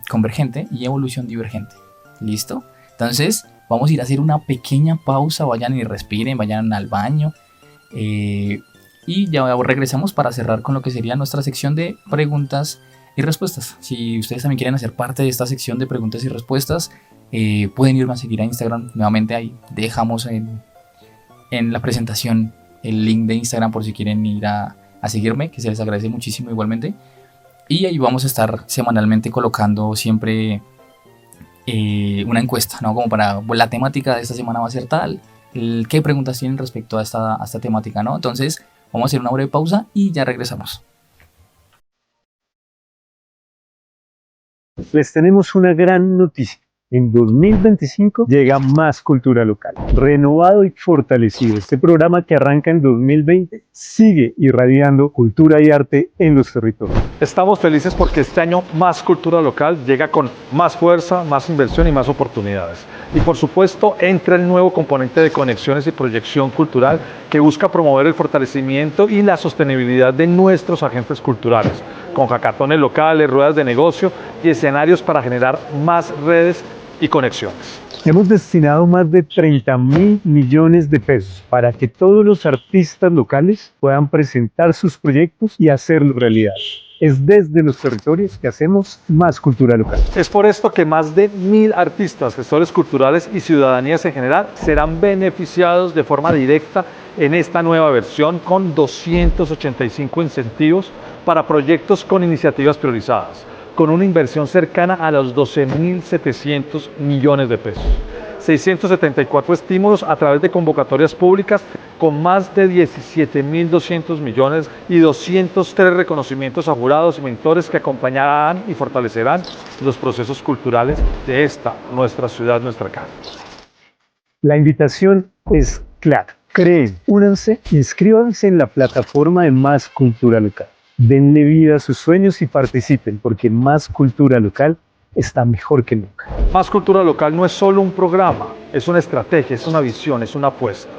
convergente y evolución divergente. ¿Listo? Entonces vamos a ir a hacer una pequeña pausa, vayan y respiren, vayan al baño. Y ya regresamos para cerrar con lo que sería nuestra sección de preguntas y respuestas. Si ustedes también quieren hacer parte de esta sección de preguntas y respuestas, pueden irme a seguir a Instagram. Nuevamente ahí dejamos en la presentación el link de Instagram por si quieren ir a seguirme, que se les agradece muchísimo igualmente. Y ahí vamos a estar semanalmente colocando siempre una encuesta, ¿no? Como para la temática de esta semana va a ser tal, qué preguntas tienen respecto a esta temática, ¿no? Entonces vamos a hacer una breve pausa y ya regresamos. Les tenemos una gran noticia. En 2025 llega Más Cultura Local, renovado y fortalecido. Este programa que arranca en 2020 sigue irradiando cultura y arte en los territorios. Estamos felices porque este año Más Cultura Local llega con más fuerza, más inversión y más oportunidades. Y por supuesto entra el nuevo componente de conexiones y proyección cultural que busca promover el fortalecimiento y la sostenibilidad de nuestros agentes culturales, con hackatones locales, ruedas de negocio y escenarios para generar más redes y conexiones. Hemos destinado más de 30.000 millones de pesos para que todos los artistas locales puedan presentar sus proyectos y hacerlo realidad. Es desde los territorios que hacemos Más Cultura Local. Es por esto que más de 1.000 artistas, gestores culturales y ciudadanías en general serán beneficiados de forma directa en esta nueva versión con 285 incentivos para proyectos con iniciativas priorizadas, con una inversión cercana a los 12.700 millones de pesos. 674 estímulos a través de convocatorias públicas con más de 17.200 millones y 203 reconocimientos a jurados y mentores que acompañarán y fortalecerán los procesos culturales de esta, nuestra ciudad, nuestra casa. La invitación es clara. Creen, únanse, inscríbanse en la plataforma de Más Cultura Local. Denle vida a sus sueños y participen, porque Más Cultura Local está mejor que nunca. Más Cultura Local no es solo un programa, es una estrategia, es una visión, es una apuesta.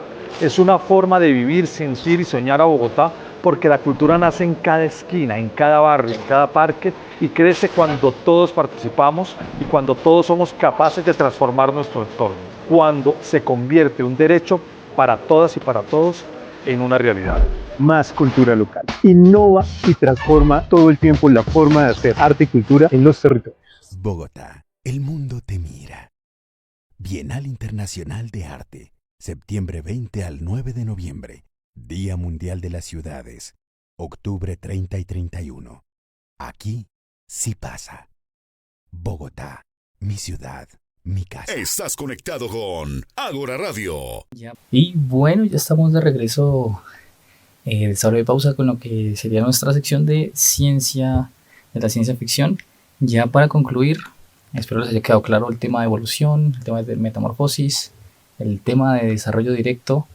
Es una forma de vivir, sentir y soñar a Bogotá, porque la cultura nace en cada esquina, en cada barrio, en cada parque y crece cuando todos participamos y cuando todos somos capaces de transformar nuestro entorno. Cuando se convierte un derecho para todas y para todos en una realidad. Más Cultura Local. Innova y transforma todo el tiempo la forma de hacer arte y cultura en los territorios. Bogotá, el mundo te mira. Bienal Internacional de Arte, septiembre 20 al 9 de noviembre. Día Mundial de las Ciudades, octubre 30 y 31. Aquí sí pasa. Bogotá, mi ciudad, mi casa. Estás conectado con Ágora Radio. Y bueno, ya estamos de regreso. Solo de pausa con lo que sería nuestra sección de ciencia, de la ciencia ficción. Ya para concluir, espero les haya quedado claro el tema de evolución, el tema de metamorfosis, el tema de desarrollo directo,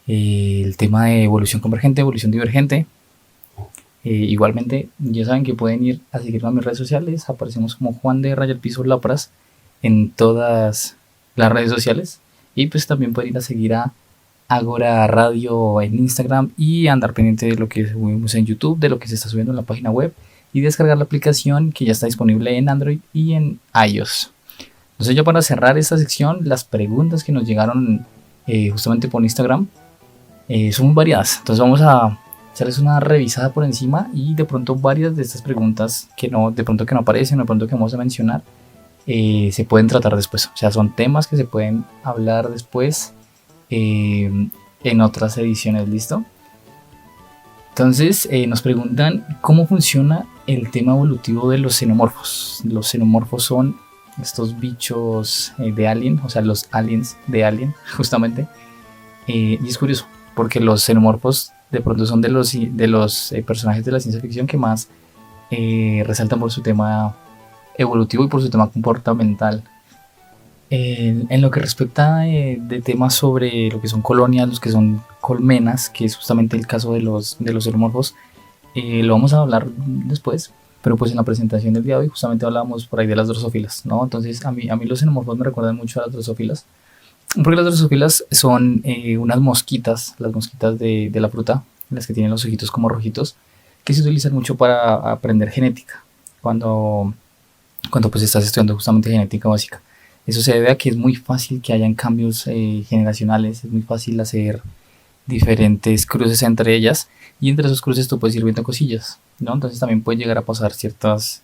el tema de evolución convergente, evolución divergente. Igualmente, ya saben que pueden ir a seguirme a mis redes sociales. Aparecemos como Juan de Raya el Piso Lapras en todas las redes sociales. Y pues también pueden ir a seguir a Ágora Radio en Instagram y andar pendiente de lo que subimos en YouTube, de lo que se está subiendo en la página web y descargar la aplicación que ya está disponible en Android y en iOS. Entonces, ya para cerrar esta sección, las preguntas que nos llegaron justamente por Instagram son variadas. Entonces vamos a echarles una revisada por encima y de pronto varias de estas preguntas que no aparecen o de pronto que vamos a mencionar se pueden tratar después. O sea, son temas que se pueden hablar después en otras ediciones. ¿Listo? Entonces nos preguntan cómo funciona el tema evolutivo de los xenomorfos. Los xenomorfos son estos bichos de Alien, o sea, los aliens de Alien, justamente. Y es curioso, porque los xenomorfos de pronto son de los personajes de la ciencia ficción que más resaltan por su tema evolutivo y por su tema comportamental. En lo que respecta de temas sobre lo que son colonias, los que son colmenas, que es justamente el caso de los xenomorfos, lo vamos a hablar después, pero pues en la presentación del día de hoy justamente hablábamos por ahí de las drosófilas, ¿no? Entonces a mí los xenomorfos me recuerdan mucho a las drosófilas, porque las drosófilas son unas mosquitas, las mosquitas de la fruta, las que tienen los ojitos como rojitos, que se utilizan mucho para aprender genética, cuando, cuando pues estás estudiando justamente genética básica. Eso se debe a que es muy fácil que hayan cambios generacionales, es muy fácil hacer diferentes cruces entre ellas y entre esos cruces tú puedes ir viendo cosillas, ¿no? Entonces también puede llegar a pasar ciertas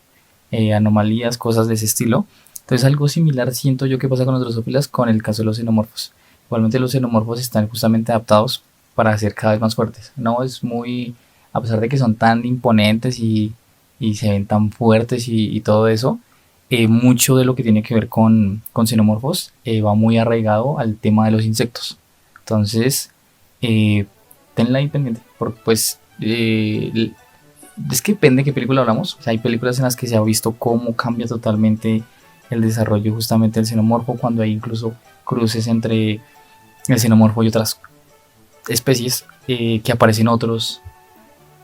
anomalías, cosas de ese estilo. Entonces algo similar siento yo que pasa con los drosófilas con el caso de los xenomorfos. Igualmente los xenomorfos están justamente adaptados para ser cada vez más fuertes, ¿no? Es muy, a pesar de que son tan imponentes y se ven tan fuertes y todo eso, mucho de lo que tiene que ver con xenomorfos va muy arraigado al tema de los insectos. Entonces, tenla ahí pendiente, porque pues es que depende de qué película hablamos. O sea, hay películas en las que se ha visto cómo cambia totalmente el desarrollo justamente del xenomorfo, cuando hay incluso cruces entre el xenomorfo y otras especies, que aparecen otros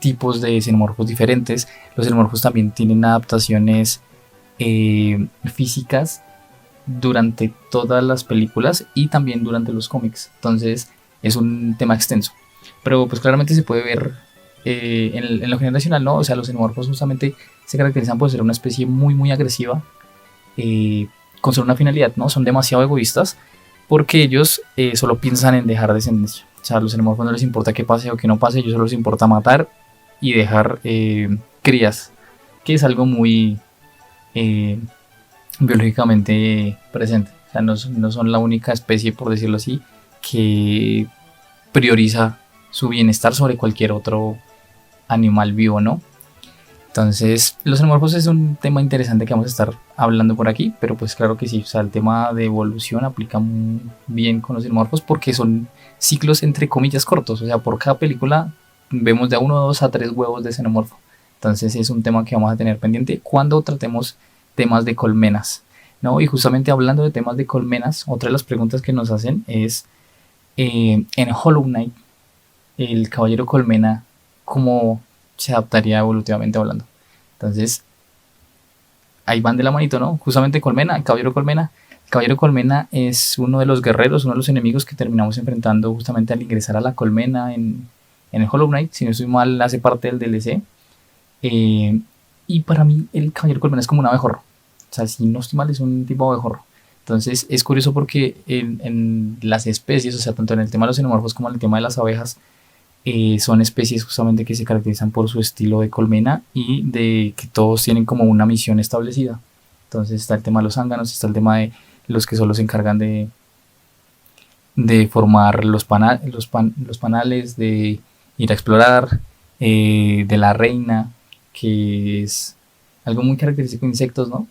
tipos de xenomorfos diferentes. Los xenomorfos también tienen adaptaciones físicas durante todas las películas y también durante los cómics. Entonces es un tema extenso, pero pues claramente se puede ver en lo generacional, ¿no? O sea, los xenomorfos justamente se caracterizan por ser una especie muy muy agresiva, con solo una finalidad, ¿no? Son demasiado egoístas porque ellos solo piensan en dejar descendencia. O sea, a los xenomorfos no les importa qué pase o qué no pase, a ellos solo les importa matar y dejar crías, que es algo muy biológicamente presente. O sea, no son la única especie, por decirlo así, que prioriza su bienestar sobre cualquier otro animal vivo, ¿no? Entonces, los xenomorfos es un tema interesante que vamos a estar hablando por aquí, pero pues claro que sí, o sea, el tema de evolución aplica muy bien con los xenomorfos porque son ciclos entre comillas cortos, o sea, por cada película vemos de a 1, 2 a 3 huevos de xenomorfo. Entonces es un tema que vamos a tener pendiente cuando tratemos temas de colmenas, ¿no? Y justamente hablando de temas de colmenas, otra de las preguntas que nos hacen es, en Hollow Knight, el caballero colmena, ¿cómo se adaptaría evolutivamente hablando? Entonces, ahí van de la manito, ¿no? Justamente colmena, el caballero colmena. El caballero colmena es uno de los guerreros, uno de los enemigos que terminamos enfrentando justamente al ingresar a la colmena en el Hollow Knight. Si no estoy mal, hace parte del DLC. Y para mí el caballero colmena es como un abejorro. O sea, si no estoy mal, es un tipo de abejorro. Entonces es curioso porque en las especies, o sea, tanto en el tema de los xenomorfos como en el tema de las abejas, son especies justamente que se caracterizan por su estilo de colmena y de que todos tienen como una misión establecida. Entonces está el tema de los zánganos, está el tema de los que solo se encargan de formar los panales, de ir a explorar, de la reina, que es algo muy característico de insectos, ¿no?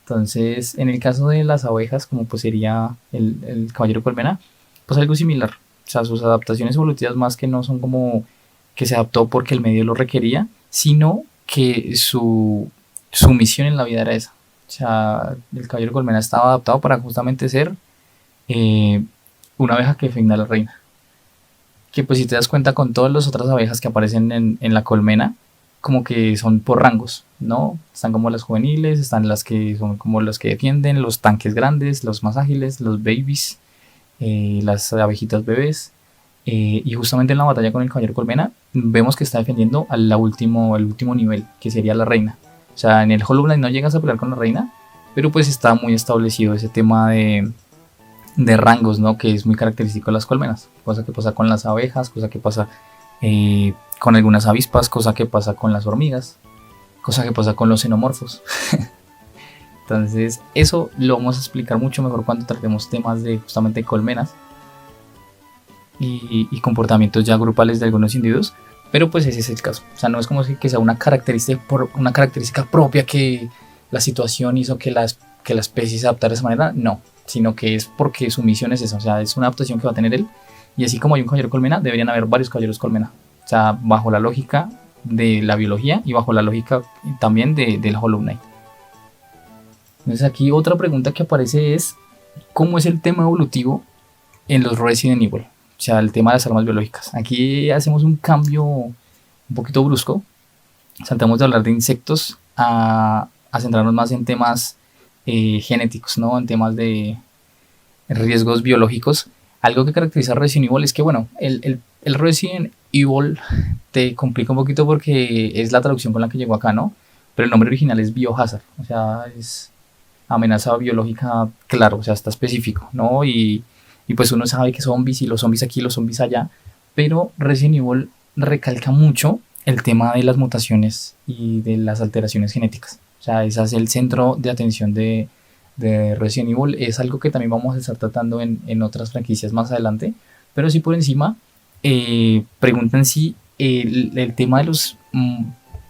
Entonces, en el caso de las abejas, como pues sería el caballero colmena, pues algo similar. O sea, sus adaptaciones evolutivas más que no son como que se adaptó porque el medio lo requería, sino que su misión en la vida era esa. O sea, el caballero colmena estaba adaptado para justamente ser una abeja que defienda a la reina. Que pues si te das cuenta con todas las otras abejas que aparecen en la colmena, como que son por rangos, ¿no? Están como las juveniles, están las que son como las que defienden, los tanques grandes, los más ágiles, los babies, las abejitas bebés. Y justamente en la batalla con el caballero colmena vemos que está defendiendo al último nivel, que sería la reina. O sea, en el Hollow Knight no llegas a pelear con la reina, pero pues está muy establecido ese tema de rangos, ¿no? Que es muy característico de las colmenas. Cosa que pasa con las abejas, cosa que pasa con algunas avispas, cosa que pasa con las hormigas, cosa que pasa con los xenomorfos. Entonces eso lo vamos a explicar mucho mejor cuando tratemos temas de justamente colmenas y comportamientos ya grupales de algunos individuos, pero pues ese es el caso. O sea, no es como que sea una característica propia que la situación hizo que la especie se adaptara de esa manera, no, sino que es porque su misión es esa, o sea, es una adaptación que va a tener él. Y así como hay un caballero colmena, deberían haber varios caballeros colmena. O sea, bajo la lógica de la biología y bajo la lógica también del Hollow Knight. Entonces aquí otra pregunta que aparece es, cómo es el tema evolutivo en los Resident Evil. O sea, el tema de las armas biológicas. Aquí hacemos un cambio un poquito brusco. Saltamos de hablar de insectos a centrarnos más en temas genéticos, ¿no? En temas de riesgos biológicos. Algo que caracteriza a Resident Evil es que, bueno, el Resident Evil te complica un poquito porque es la traducción con la que llegó acá, ¿no? Pero el nombre original es Biohazard, o sea, es amenaza biológica, claro, o sea, está específico, ¿no? Y pues uno sabe que zombies y los zombies aquí, los zombies allá, pero Resident Evil recalca mucho el tema de las mutaciones y de las alteraciones genéticas. O sea, ese es el centro de atención de Resident Evil. Es algo que también vamos a estar tratando en otras franquicias más adelante, pero sí por encima preguntan si el tema de los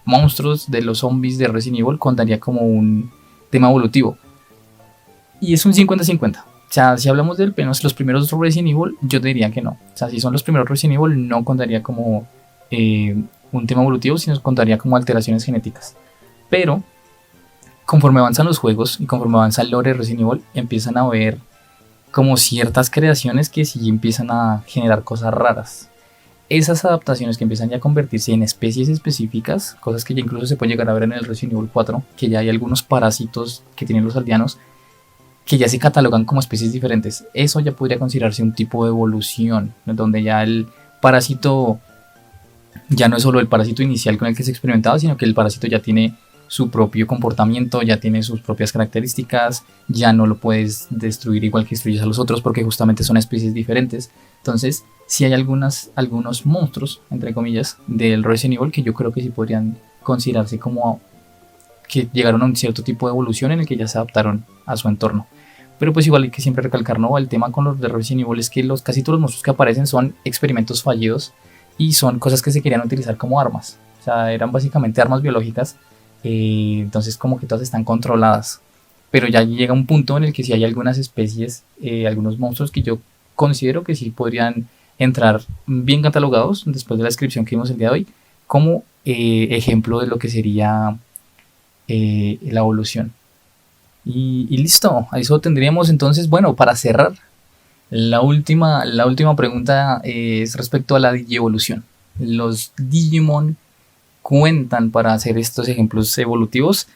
monstruos, de los zombies de Resident Evil contaría como un tema evolutivo. Y es un 50-50. O sea, si hablamos de los primeros Resident Evil, yo te diría que no. O sea, si son los primeros Resident Evil, no contaría como un tema evolutivo, sino contaría como alteraciones genéticas. Pero conforme avanzan los juegos y conforme avanza el lore de Resident Evil, empiezan a haber como ciertas creaciones que sí empiezan a generar cosas raras. Esas adaptaciones que empiezan ya a convertirse en especies específicas, cosas que ya incluso se puede llegar a ver en el Resident Evil 4, que ya hay algunos parásitos que tienen los aldeanos que ya se catalogan como especies diferentes. Eso ya podría considerarse un tipo de evolución, donde ya el parásito ya no es solo el parásito inicial con el que se experimentaba, sino que el parásito ya tiene su propio comportamiento, ya tiene sus propias características, ya no lo puedes destruir igual que destruyes a los otros porque justamente son especies diferentes. Entonces, sí hay algunos monstruos, entre comillas, del Resident Evil que yo creo que sí podrían considerarse como que llegaron a un cierto tipo de evolución en el que ya se adaptaron a su entorno. Pero pues igual hay que siempre recalcar, ¿no? El tema con los de Resident Evil es que casi todos los monstruos que aparecen son experimentos fallidos y son cosas que se querían utilizar como armas. O sea, eran básicamente armas biológicas. Entonces como que todas están controladas. Pero ya llega un punto en el que sí hay algunas especies, algunos monstruos que yo considero que sí podrían entrar bien catalogados, después de la descripción que vimos el día de hoy, como ejemplo de lo que sería la evolución. Y listo, a eso tendríamos entonces. Bueno, para cerrar, la última pregunta es respecto a la digievolución. Los Digimon cuentan para hacer estos ejemplos evolutivos,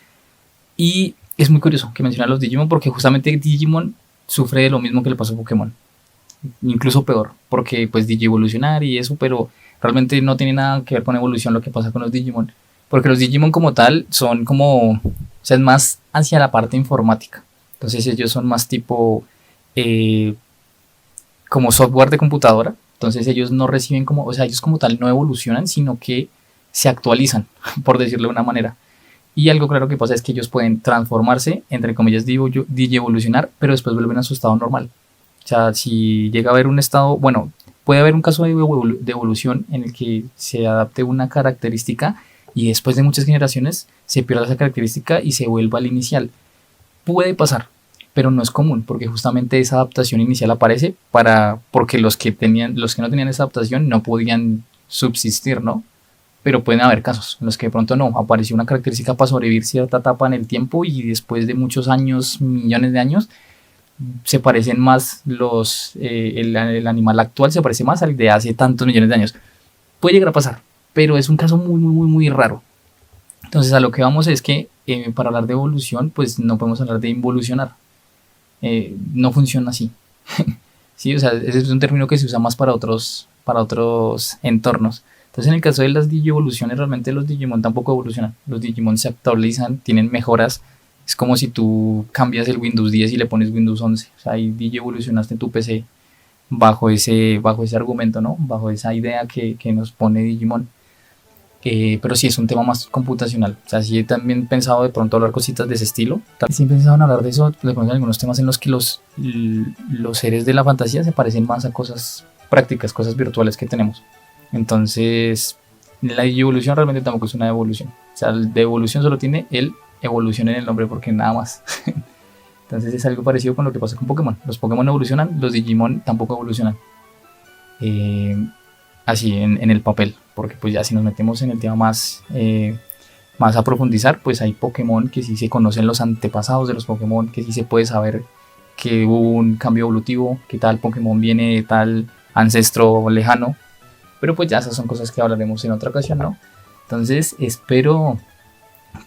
y es muy curioso que mencionar los Digimon porque justamente Digimon sufre de lo mismo que le pasó a Pokémon, incluso peor, porque pues digievolucionar y eso, pero realmente no tiene nada que ver con evolución lo que pasa con los Digimon, porque los Digimon como tal son como, o sea, es más hacia la parte informática. Entonces ellos son más tipo como software de computadora. Entonces ellos no reciben como, o sea, ellos como tal no evolucionan, sino que se actualizan, por decirlo de una manera. Y algo claro que pasa es que ellos pueden transformarse, entre comillas, digievolucionar, pero después vuelven a su estado normal. O sea, si llega a haber un estado, bueno, puede haber un caso de evolución en el que se adapte una característica y después de muchas generaciones se pierda esa característica y se vuelva al inicial. Puede pasar, pero no es común, porque justamente esa adaptación inicial aparece porque los que no tenían esa adaptación no podían subsistir, ¿no? Pero pueden haber casos en los que de pronto no, apareció una característica para sobrevivir cierta etapa en el tiempo y después de muchos años, millones de años, se parecen más el animal actual se parece más al de hace tantos millones de años. Puede llegar a pasar, pero es un caso muy, muy, muy, muy raro. Entonces a lo que vamos es que para hablar de evolución, pues no podemos hablar de involucionar. No funciona así. Sí, o sea, ese es un término que se usa más para otros entornos. Entonces en el caso de las digievoluciones, realmente los Digimon tampoco evolucionan. Los Digimon se actualizan, tienen mejoras. Es como si tú cambias el Windows 10 y le pones Windows 11. O sea, ahí digievolucionaste tu PC bajo ese argumento, ¿no? Bajo esa idea que nos pone Digimon. Pero sí es un tema más computacional. O sea, sí he también pensado de pronto hablar cositas de ese estilo. Sí he pensado en hablar de eso, de pronto algunos temas en los que los seres de la fantasía se parecen más a cosas prácticas, cosas virtuales que tenemos. Entonces, la evolución realmente tampoco es una evolución. O sea, de evolución solo tiene el evolución en el nombre, porque nada más. Entonces es algo parecido con lo que pasa con Pokémon. Los Pokémon evolucionan, los Digimon tampoco evolucionan. Así en el papel, porque pues ya si nos metemos en el tema más a profundizar, pues hay Pokémon que sí se conocen los antepasados de los Pokémon, que sí se puede saber que hubo un cambio evolutivo, que tal Pokémon viene de tal ancestro lejano. Pero pues ya esas son cosas que hablaremos en otra ocasión, ¿no? Entonces espero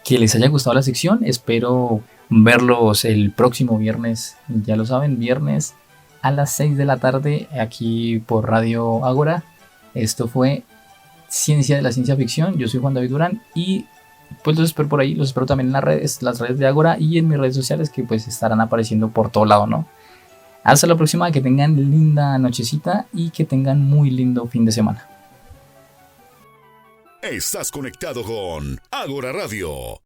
que les haya gustado la sección. Espero verlos el próximo viernes. Ya lo saben, viernes a las 6 de la tarde aquí por Radio Ágora. Esto fue Ciencia de la Ciencia Ficción. Yo soy Juan David Durán y pues los espero por ahí. Los espero también en las redes de Ágora y en mis redes sociales que pues estarán apareciendo por todo lado, ¿no? Hasta la próxima, que tengan linda nochecita y que tengan muy lindo fin de semana. Estás conectado con Ágora Radio.